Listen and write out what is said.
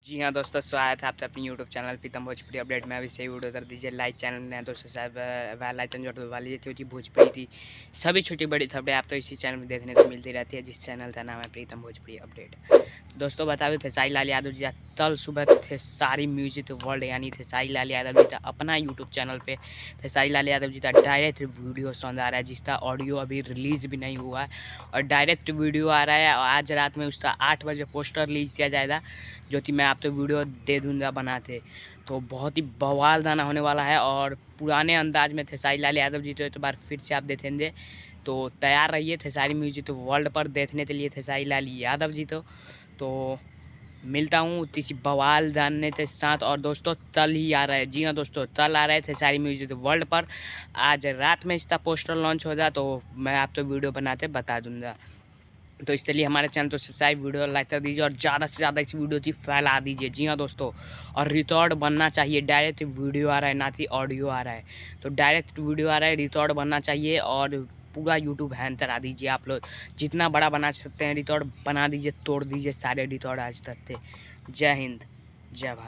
जी हाँ दोस्तों, स्वागत है आपका अपने यूट्यूब चैनल प्रीतम भोजपुरी अपडेट में। अभी सही वीडियो कर दीजिए, लाइक चैनल में दोस्तों साहब बेल आइकन जो दबा लीजिए क्योंकि भोजपुरी थी सभी छोटी बड़ी खबरें आप तो इसी चैनल में देखने को मिलती रहती है, जिस चैनल का नाम है प्रीतम भोजपुरी अपडेट। दोस्तों बता दें खेसारी लाल यादव जी कल सुबह खेसारी म्यूजिक वर्ल्ड यानी खेसारी लाल यादव जी का अपना यूट्यूब चैनल पे खेसारी लाल यादव जी का डायरेक्ट वीडियो सॉन्ग आ रहा है, जिसका ऑडियो अभी रिलीज़ भी नहीं हुआ है और डायरेक्ट वीडियो आ रहा है। और आज रात में उसका 8 बजे पोस्टर रिलीज किया जाएगा, जो कि मैं आप तो वीडियो दे दूँगा बनाते। तो बहुत ही बवाल गाना होने वाला है और पुराने अंदाज में खेसारी लाल यादव जी तो एक बार फिर से आप देखेंगे। तो तैयार रहिए खेसारी म्यूजिक वर्ल्ड पर देखने के लिए खेसारी लाल यादव जी। तो मिलता हूँ किसी बवाल जानने के साथ। और दोस्तों कल ही आ रहा है, जी हाँ दोस्तों कल आ रहे थे खेसारी म्यूजिक वर्ल्ड पर। आज रात में इसका पोस्टर लॉन्च होगा तो मैं आप तो वीडियो बनाते बता दूंगा। तो इसके लिए हमारे चैनल तो सब्सक्राइब, वीडियो लाइक कर दीजिए और ज़्यादा से ज़्यादा इस वीडियो की फैला दीजिए। जी हाँ दोस्तों, और रिकॉर्ड बनना चाहिए, डायरेक्ट वीडियो आ रहा है ना कि ऑडियो आ रहा है। तो डायरेक्ट वीडियो आ रहा है, रिकॉर्ड बनना चाहिए और पूरा यूट्यूब हैंग करा दीजिए। आप लोग जितना बड़ा बना सकते हैं रिकॉर्ड बना दीजिए, तोड़ दीजिए सारे रिकॉर्ड आज तक थे। जय हिंद, जय भारत।